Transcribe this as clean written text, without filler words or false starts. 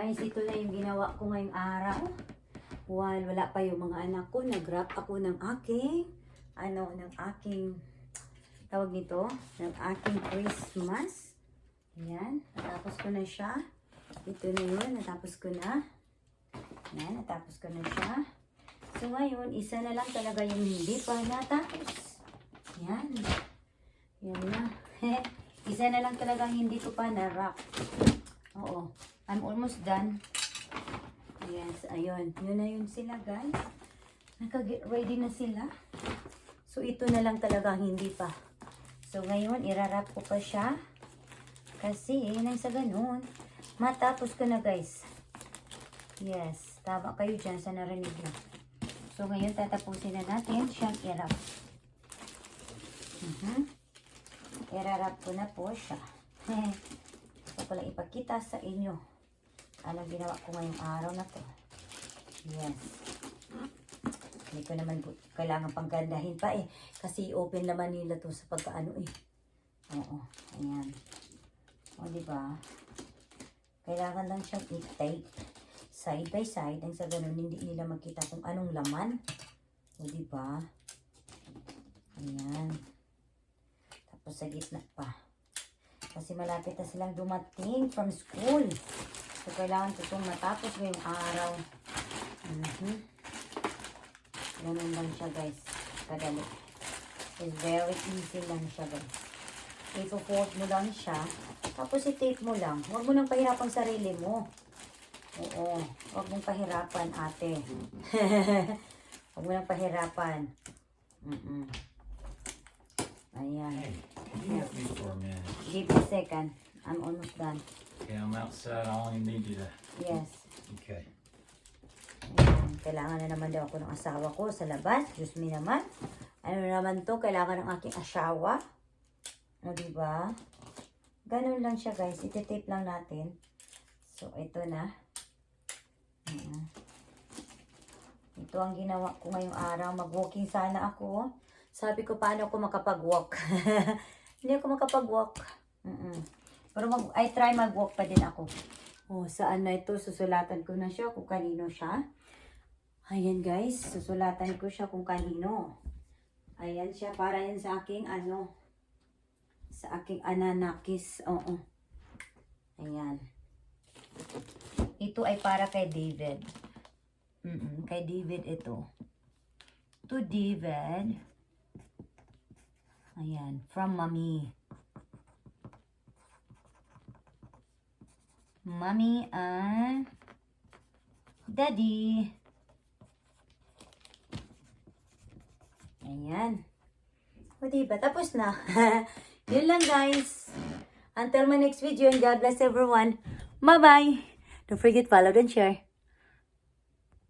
Guys, ito na yung ginawa ko ngayong araw. While wala pa yung mga anak ko, nag-wrap ako ng aking, tawag nito, ng aking Christmas. Ayan, natapos ko na siya. Ito na yun, natapos ko na. Ayan, natapos ko na siya. So ngayon, isa na lang talaga yung hindi pa natapos. Ayan. Ayan na. Isa na lang talaga hindi ko pa na-wrap. Oo. I'm almost done. Yes, ayun. Yun na yun sila, guys. Naka-get ready na sila. So, ito na lang talaga hindi pa. So, ngayon, irarap ko pa siya. Kasi, nang sa ganun, matapos ko na, guys. Yes, tama kayo dyan sa narinig na. So, ngayon, tatapusin na natin siyang irap. Irarap ko na po siya. Ito pala ipakita sa inyo. Ano ginawa ko ngayong araw na to. Yes. Hindi ko naman kailangan panggandahin pa eh. Kasi open naman nila to sa pagkaano eh. Oo. Ayan. O diba? Kailangan lang siyang i-tape. Side by side. Ang sa ganun hindi nila makita kung anong laman. O diba? Ayan. Tapos sa gitna pa. Kasi malapit na silang dumating from school. So, kailangan ko itong matapos ngayong araw. Ganun lang siya, guys. Kadali. It's very easy lang siya, guys. Ipo-fold mo lang siya. Tapos, i-tape mo lang. Huwag mo nang pahirapan sarili mo. Oo. Huwag mong pahirapan, ate. Huwag mo nang pahirapan. Ayan. You have me for a minute. Give me a second. I'm almost done. Okay, I'm outside. I only need you to... Yes. Okay. Ayan. Kailangan na naman daw ako ng asawa ko sa labas. Diyos me naman. Ano naman to? Kailangan ng aking asawa. O, diba? Ganun lang siya, guys. Iti-tape lang natin. So, ito na. Ito ang ginawa ko ngayong araw. Mag-walking sana ako. Sabi ko, paano ako makapag-walk? Hindi ako makapag-walk. Pero I try mag-walk pa din ako. Oh, saan na ito? Susulatan ko na siya kung kanino siya. Ayan, guys. Susulatan ko siya kung kanino. Ayan siya. Para yan sa aking sa aking ananakis. Oo. Ayan. Ito ay para kay David. Kay David ito. To David. Ayan. From Mommy. Mommy and Daddy. Ayan. O diba? Tapos na. Yun lang, guys. Until my next video, and God bless everyone. Bye-bye. Don't forget, follow and share.